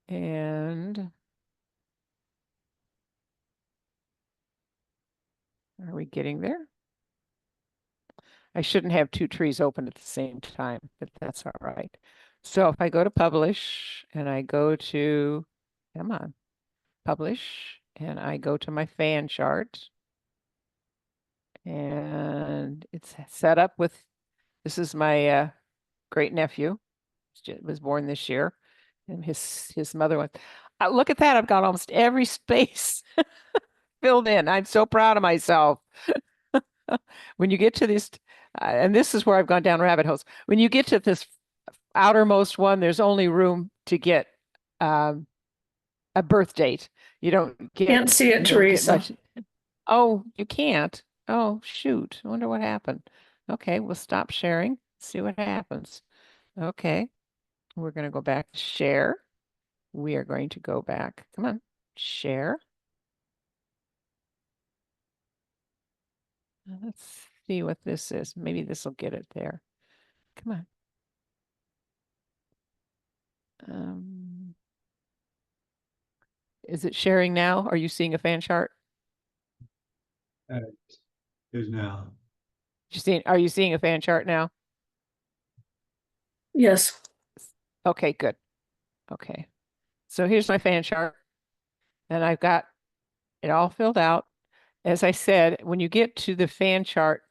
And are we getting there? I shouldn't have two trees open at the same time, but that's all right. So if I go to publish and I go to, come on, publish, and I go to my fan chart, and it's set up with, this is my great nephew, was born this year, and his mother went, look at that, I've got almost every space filled in. I'm so proud of myself. When you get to this, and this is where I've gone down rabbit holes. When you get to this outermost one, there's only room to get um, a birth date. You don't get Can't see it, you don't get Teresa. much. Oh, you can't. Oh, shoot. I wonder what happened. Okay, we'll stop sharing. See what happens. Okay, we're going to go back to share. We are going to go back. Come on, share. Let's see what this is. Maybe this will get it there. Come on. Is it sharing now? Are you seeing a fan chart? Is now. Are you seeing a fan chart now? Yes. Okay, good. Okay. So here's my fan chart, and I've got it all filled out. As I said, when you get to the fan chart,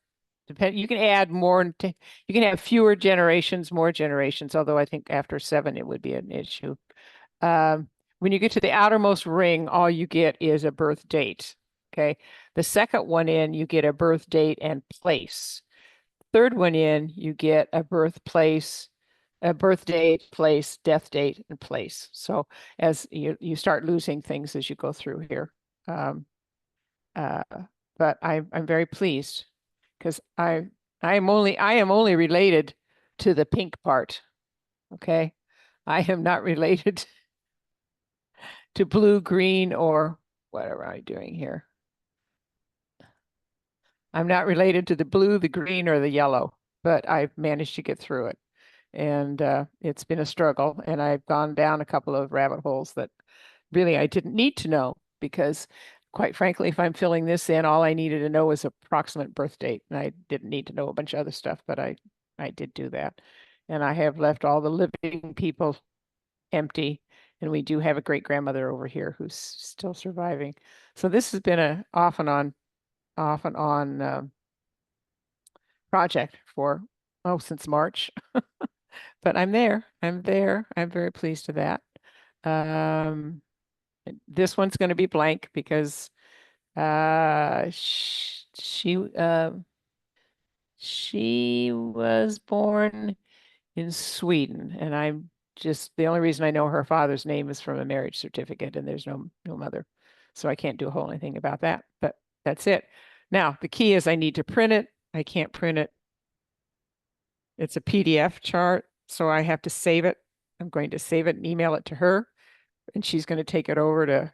you can add more, you can have fewer generations, more generations, although I think after 7 it would be an issue. When you get to the outermost ring, all you get is a birth date. Okay. The second one in, you get a birth date and place. Third one in, you get a birthplace, a birth date, place, death date, and place. So as you start losing things as you go through here. Um, uh, but I'm very pleased. because I am only related to the pink part. Okay. I am not related to blue, green, or whatever I'm doing here. I'm not related to the blue, the green, or the yellow, but I've managed to get through it. And it's been a struggle, and I've gone down a couple of rabbit holes that really I didn't need to know, because quite frankly, if I'm filling this in, all I needed to know was approximate birth date, and I didn't need to know a bunch of other stuff, but I did do that. And I have left all the living people empty, and we do have a great grandmother over here who's still surviving. So this has been a off and on project for since March. But I'm there. I'm very pleased with that. This one's going to be blank because she was born in Sweden, and I'm just the only reason I know her father's name is from a marriage certificate, and there's no mother, so I can't do a whole anything about that. But that's it. Now the key is I need to print it. I can't print it. It's a PDF chart, so I have to save it. I'm going to save it and email it to her, and she's going to take it over to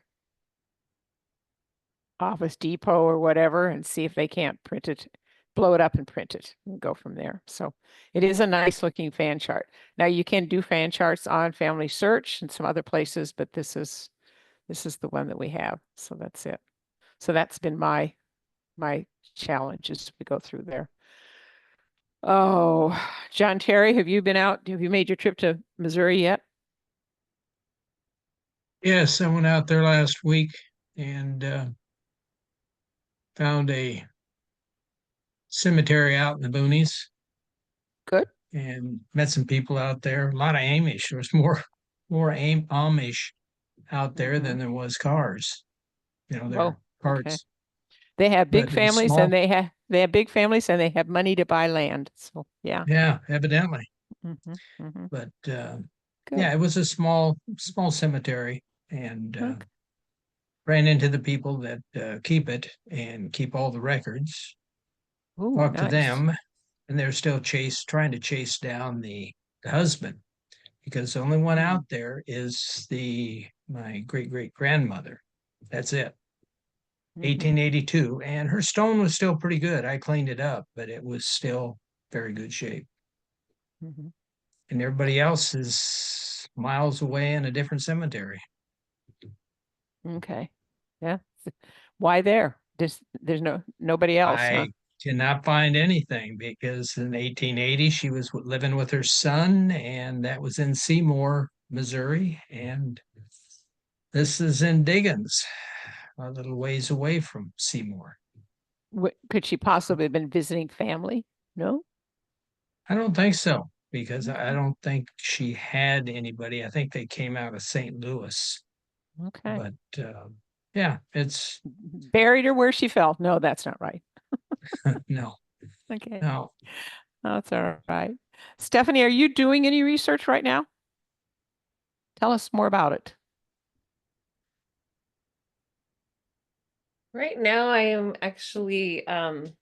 Office Depot or whatever and see if they can't print it, blow it up and print it and go from there. So it is a nice looking fan chart. Now you can do fan charts on Family Search and some other places, but this is the one that we have. So that's it. So that's been my challenge as we go through there. Oh, John Terry, have you been out? Have you made your trip to Missouri yet? Yes, I went out there last week and found a cemetery out in the boonies Good. and met some people out there. A lot of Amish. There was more Amish out there than there was cars. You know, there Oh, are carts. okay. They have big But it's families small. and they have big families and they have money to buy land. So yeah. Yeah, evidently. Mhm. But Good. yeah, it was a small cemetery, and Okay. ran into the people that keep it and keep all the records. Ooh, Talked to nice. them, and they're still trying to chase down the husband, because the only one out there is my great grandmother. That's it. Mhm. 1882, and her stone was still pretty good. I cleaned it up, but it was still very good shape. Mhm. And everybody else is miles away in a different cemetery. Okay. Yeah. Why there? There's nobody else, huh? I cannot find anything, because in 1880 she was living with her son, and that was in Seymour, Missouri, and this is in Diggins, a little ways away from Seymour. Could she possibly have been visiting family? No? I don't think so, because I don't think she had anybody. I think they came out of St. Louis, Okay. but yeah, it's Buried her where she fell. No, that's not right. no, Okay. no. That's all right. Stephanie, are you doing any research right now? Tell us more about it. Right now, I am actually for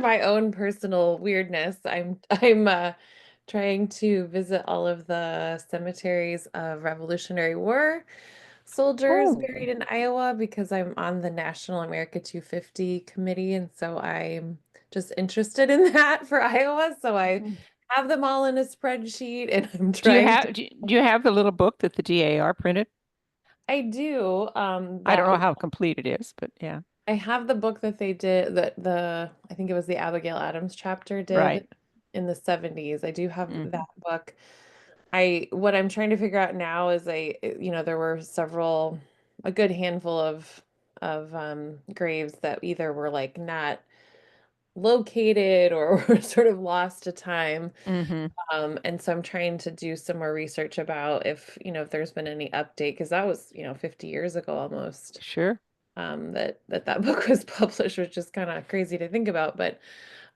my own personal weirdness, I'm trying to visit all of the cemeteries of Revolutionary War soldiers Oh. buried in Iowa, because I'm on the National America 250 committee, and so I'm just interested in that for Iowa. So I have them all in a spreadsheet, and I'm trying to. Do you have the little book that the DAR printed? I do. I don't know how complete it is, but yeah. I have the book that they did, that I think it was the Abigail Adams chapter did Right. in the 70s. I do have Mhm. that book. What I'm trying to figure out now is there were a good handful of graves that either were like not located or were sort of lost to time. Mhm. And so I'm trying to do some more research about if there's been any update, because that was 50 years ago almost. Sure. That book was published, which is kind of crazy to think about. But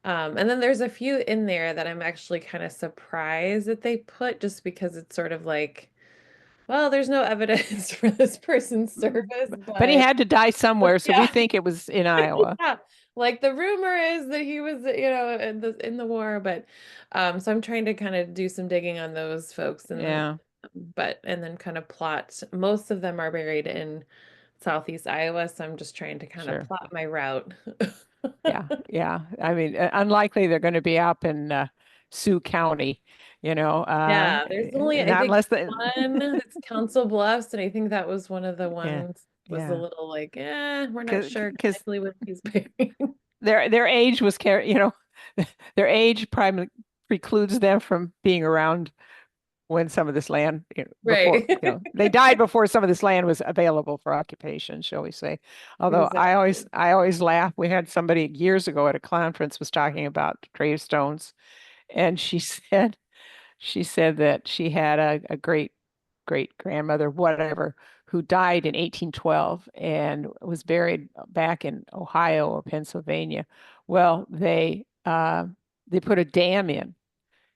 and then there's a few in there that I'm actually kind of surprised that they put, just because it's sort of like, well, there's no evidence for this person's service, But he but had to die somewhere, so we yeah, think it was in Iowa. yeah. like the rumor is that he was, you know, in the war, but so I'm trying to kind of do some digging on those folks and Yeah, and then kind of plot. Most of them are buried in Southeast Iowa, so I'm just trying to kind of sure. plot my route. Yeah, yeah. I mean, unlikely they're going to be up in Sioux County, Yeah, there's only I not think unless the one that's Council Bluffs, and I think that was one of the yeah, ones was a yeah. little like, we're not sure Because exactly what he's buried. their age was their age primarily precludes them from being around when some of this land, before, Right. they died before some of this land was available for occupation, shall we say. Although Exactly. I always laugh. We had somebody years ago at a conference was talking about gravestones, and she said that she had a great grandmother, whatever, who died in 1812 and was buried back in Ohio or Pennsylvania. Well, they put a dam in,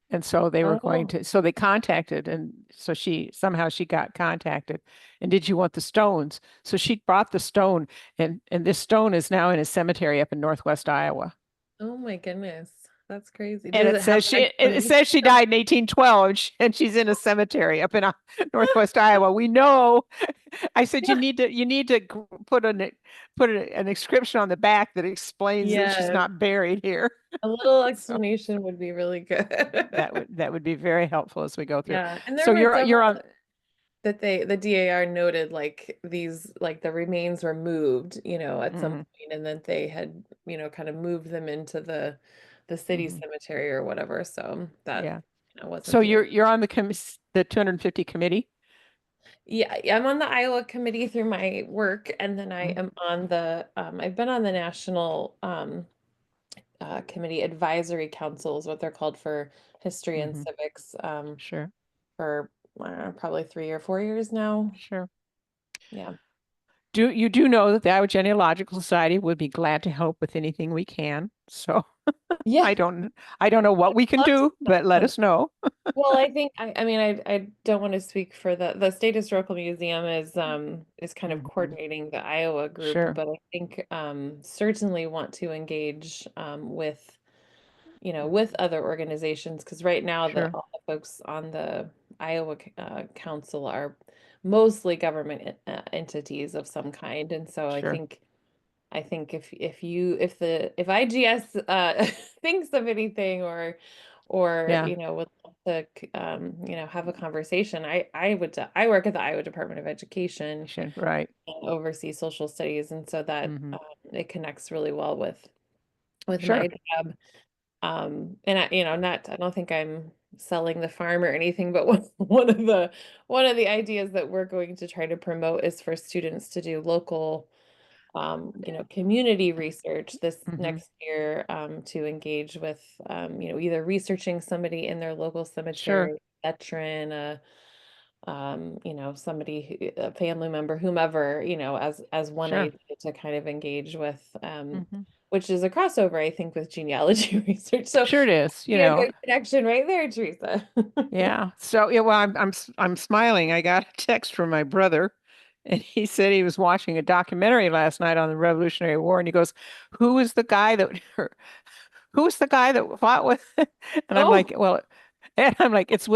and so they were going Oh, to, so they contacted, and so she got contacted. And did you want the stones? So she brought the stone, and this stone is now in a cemetery up in Northwest Iowa. oh my goodness. That's crazy. And Does it it have says an it explanation? says she died in 1812, and she's in a cemetery up in Northwest Iowa. We know. I said you need to put an inscription on the back that explains that she's Yeah, not buried here. a little So explanation would be really good. that would be very helpful as we go through. Yeah, and there So were you're several on. that the DAR noted like these like the remains were moved, you know, at some Mhm, point, and then they had, you know, kind of moved them into the city mhm, cemetery or whatever. So that, yeah. you know, wasn't So the you're on the 250 committee. Yeah, I'm on the Iowa committee through my work, and then I Mm, am on the I've been on the national committee advisory councils, what they're called for history and mhm, civics, sure, for probably 3 or 4 years now. sure. Yeah. Do know that the Iowa Genealogical Society would be glad to help with anything we can. So Yeah. I don't I don't know what we can Love to do, but let know. us know. Well, I think I mean I don't want to speak for the State Historical Museum is kind of Mhm, coordinating the Iowa group, sure, but I think certainly want to engage with, you know, with other organizations, because right now sure, all the folks on the Iowa council are mostly government entities of some kind, and so sure. I think if IGS thinks of anything or Yeah, you know would love to you know, have a conversation, I work at the Iowa Department of Education should, right. and oversee social studies, and so that Hmm. it connects really well with Sure, my job. And I, you know, not, I don't think I'm selling the farm or anything, but one of the ideas that we're going to try to promote is for students to do local, you know, community research this hmm, next year, to engage with, you know, either researching somebody in their local sure, cemetery, veteran, you know, somebody, a family member, whomever, you know, as one sure. idea to kind of engage with, Hmm. which is a crossover, I think, with genealogy research. So Sure it is, be a good connection right there, Teresa. Yeah. So yeah, well, I'm smiling. I got a text from my brother, and he said he was watching a documentary last night on the Revolutionary War, and he goes, "Who was the guy that who was the guy that fought with?" And I'm Oh, like, "Well," and I'm like, "It's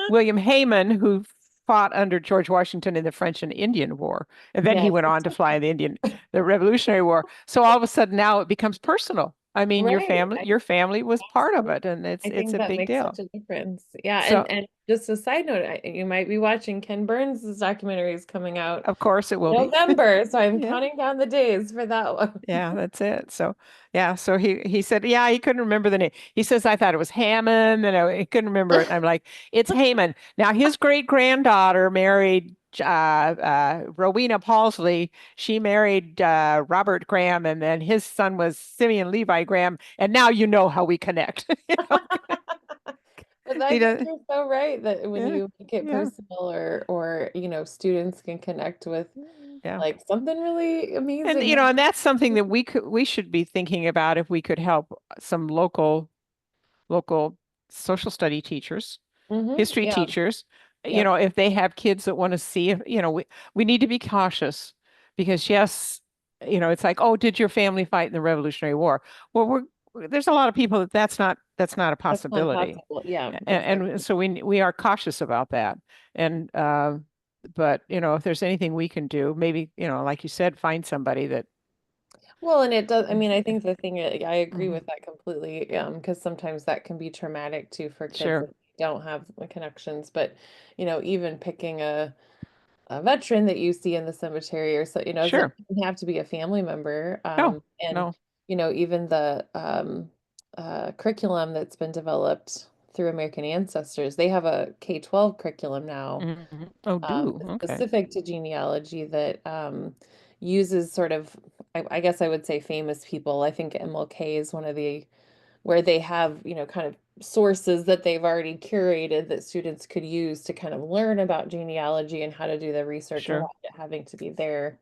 William Hayman who fought under George Washington in the French and Indian War, and then he yes. went on to fly the Revolutionary War." So all of a sudden now it becomes personal. I mean, Right. your family was part of Absolutely. it, and I it's think a that big makes deal. such a difference. Yeah, So and just a side note, you might be watching Ken Burns' documentary is coming out of course it will be. November, so I'm Yeah. counting down the days for that one. Yeah, that's it. So, yeah, so he said, yeah, he couldn't remember the name. He says, I thought it was Hammond, and he couldn't remember it. And I'm like, it's Haman. Now, his great granddaughter married Rowena Paulsley. She married Robert Graham, and then his son was Simeon Levi Graham. And now you know how we connect. But I He think does. you're so right that when Yeah, you make it yeah, personal or you know, students can connect with yeah. like something really And amazing. and that's something that we should be thinking about if we could help some local social study teachers, history Yeah. teachers, Yep. if they have kids that want to see, we need to be cautious because yes, you know, it's like, oh, did your family fight in the Revolutionary War? Well, there's a lot of people that's not a That's not possibility. possible. Yeah. And exactly. so we are cautious about that. And but you know, if there's anything we can do, maybe, you know, like you said, find somebody that Well, and it does, I mean, I think the thing, I agree Mhm. with that completely, because sometimes that can be traumatic too for kids Sure, if they don't have the connections. But, even picking a veteran that you see in the cemetery or so, it sure. doesn't have to be a family member. No, And, no. even the curriculum that's been developed through American Ancestors, they have a K-12 curriculum now, Oh, do. that's Okay. specific to genealogy that uses sort of, I guess I would say famous people. I think MLK is one of the, where they have, kind of sources that they've already curated that students could use to kind of learn about genealogy and how to do the research Sure. without it having to be their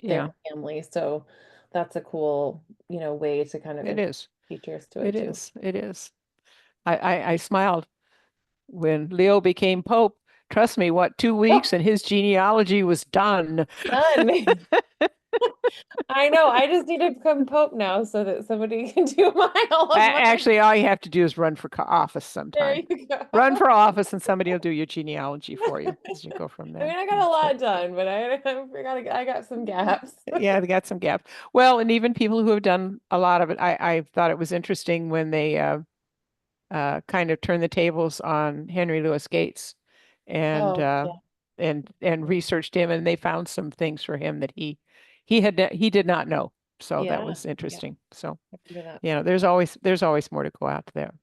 Yeah, family. So that's a cool, way to kind of it introduce is. teachers to It it too. is. It is. I smiled when Leo became Pope. Trust me, what, 2 weeks and his genealogy was done. Done. I know. I just need to become Pope now so that somebody can do all of mine. Actually, all you have to do is run for office There sometime. you go. Run for office and somebody will do your genealogy for you as you go from I there. mean, I got a lot done, but I got some gaps. Yeah, they got some gaps. Well, and even people who have done a lot of it, I thought it was interesting when they kind of turned the tables on Henry Louis Gates and Oh, uh, yeah. and researched him, and they found some things for him that he did not know. So that Yeah. was Yeah. interesting. So, I can do that. you know, there's always more to go out there.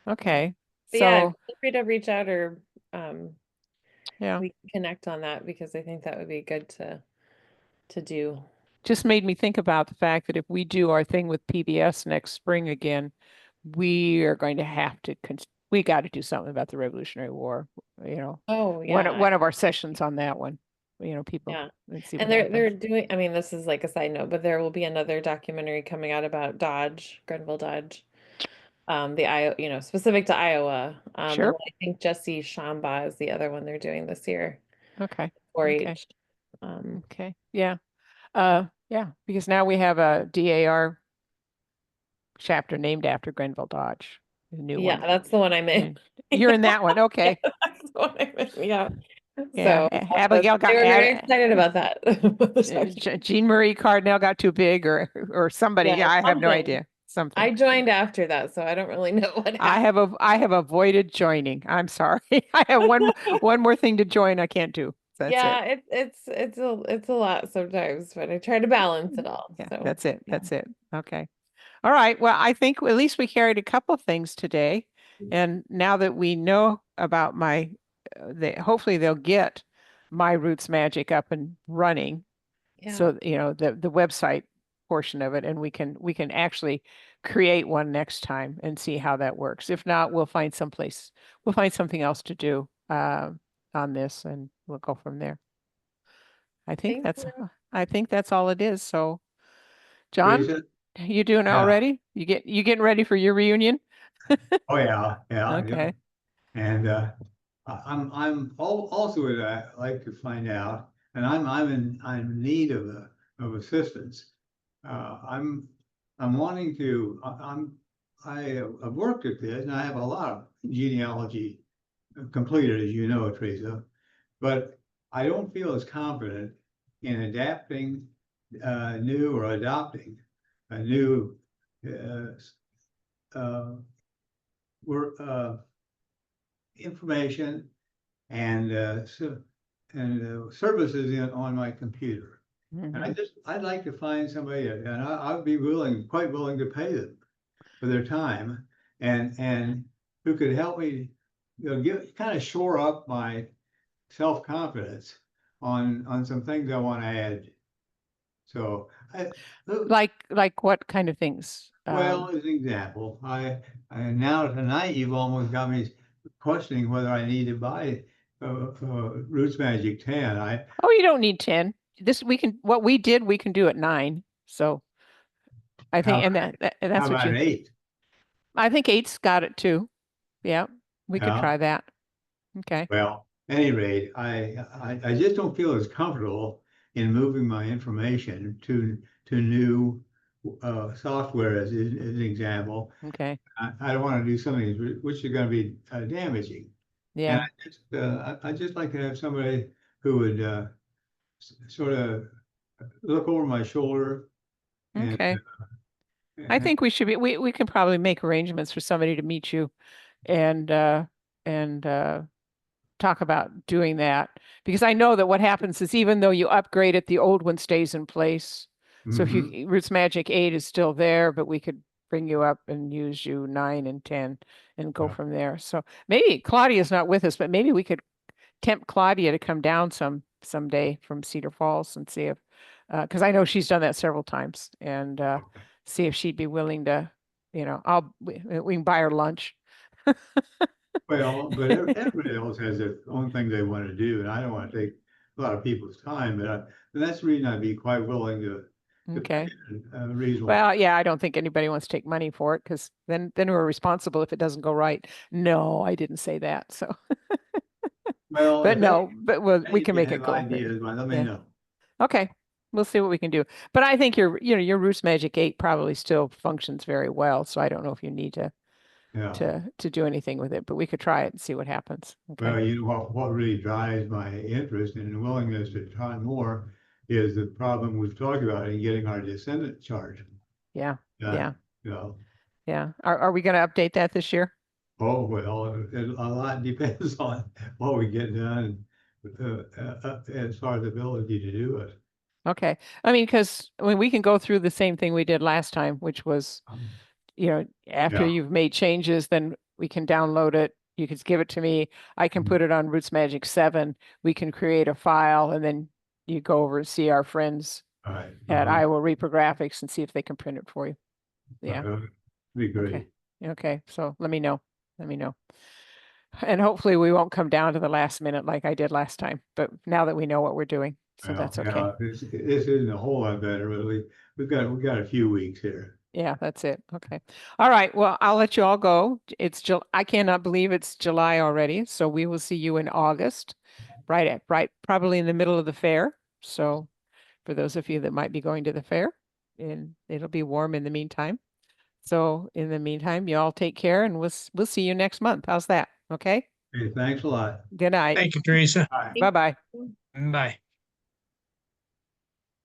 Yeah. Okay. But yeah, So, feel free to reach out or um yeah, we can connect on that because I think that would be good to do. just made me think about the fact that if we do our thing with PBS next spring again, we are going to have to we got to do something about the Revolutionary War, you know. Oh, One yeah. one of our sessions on that one, you know, people, Yeah. let's see And what they're happens. doing, I mean, this is like a side note, but there will be another documentary coming out about Dodge, Grenville Dodge. The Iowa, specific to Iowa. And then Sure. I think Jesse Shamba is the other one they're doing this year, Okay. Okay. 4-H. Um, Okay. Yeah. Yeah, because now we have a DAR chapter named after Grenville Dodge, the new yeah, one. that's the one I'm in. And you're in that one. Yeah, Okay. that's the one I'm in. Yeah. Yeah. So Abigail they got were very excited about that. Jean Marie Cardinal got too big or somebody. Yeah, Yeah, I have no something. idea. Something. I joined after that, so I don't really know what happened. I have avoided joining. I'm sorry. I have one more thing to join I can't do. That's it. Yeah, it's a lot sometimes, but I try to balance it all. Yeah, So that's it. yeah. That's it. Okay. All right. Well, I think at least we carried a couple things today. And now that we know about hopefully they'll get my Roots Magic up and running. Yeah. So, you know, the website portion of it, and we can actually create one next time and see how that works. If not, we'll find something else to do on this, and we'll go from there. I think Thank that's you. I think that's all it is. So, John, Teresa? you doing it Yeah. already? You getting ready for your reunion? Oh, yeah, yeah, yeah. Okay. And I'm also would like to find out, and I'm in need of assistance. I'm wanting to, I've worked at this, and I have a lot of genealogy completed, as you know, Teresa, but I don't feel as confident in adapting new or adopting a new uh, work information and services on my computer. And Mhm. I'd like to find somebody, and I'd be quite willing to pay them for their time, and who could help me, kind of shore up my self-confidence on some things I want to add. So Like what kind of things? well, as an example, I now tonight you've almost got me questioning whether I need to buy Roots Magic 10. Oh, you don't need 10. What we did, we can do at 9. So I How think, and how that's what about an 8? I think 8's got it too. Yeah, we could Yeah. try that. Okay. Well, at any rate, I just don't feel as comfortable in moving my information to new software as an example. Okay. I don't want to do something which is going to be damaging. And Yeah. I just like to have somebody who would sort of look over my shoulder. And, Okay. I think we should be, we can probably make arrangements for somebody to meet you and talk about doing that. Because I know that what happens is even though you upgrade it, the old one stays in place. So if Mhm. you, RootsMagic 8 is still there, but we could bring you up and use you 9 and 10 and go Yeah. from there. So maybe Claudia's not with us, but maybe we could tempt Claudia to come down someday from Cedar Falls and see if, because I know she's done that several times, and see if she'd be willing to, we can buy her lunch. Well, but everybody else has their own thing they want to do, and I don't want to take a lot of people's time, but and that's the reason I'd be quite willing to Okay. pay a reasonable. Well, yeah, I don't think anybody wants to take money for it because then we're responsible if it doesn't go right. No, I didn't say that. So, Well, but if no, but we can anybody make it has go. ideas, well, let me Yeah. know. Okay. We'll see what we can do. But I think your RootsMagic 8 probably still functions very well. So I don't know if you need to Yeah. do anything with it, but we could try it and see what happens. Well, Okay. you know what really drives my interest and willingness to try more is the problem we've talked about in getting our descendant charge Yeah. done. Yeah. You know, Yeah. Are we going to update that this year? oh, well, a lot depends on what we get done as far as the ability to do it. Okay. I mean, because we can go through the same thing we did last time, which was, after Yeah. you've made changes, then we can download it. You can give it to me. I can put it on RootsMagic 7. We can create a file, and then you go over and see our friends All right. at Iowa Reprographics and see if they can print it for you. Yeah. Be great. Okay. Okay. So let me know. Let me know. And hopefully we won't come down to the last minute like I did last time. But now that we know what we're doing, so Well, that's okay. yeah, this isn't a whole lot better, really. We've got a few weeks here. Yeah, that's it. Okay. All right. Well, I'll let you all go. I cannot believe it's July already. So we will see you in August, right probably in the middle of the fair. So for those of you that might be going to the fair, and it'll be warm in the meantime. So in the meantime, you all take care, and we'll see you next month. How's that? Okay. Hey, thanks a lot. Good night. Thank you, Teresa. Bye. Bye-bye. Bye.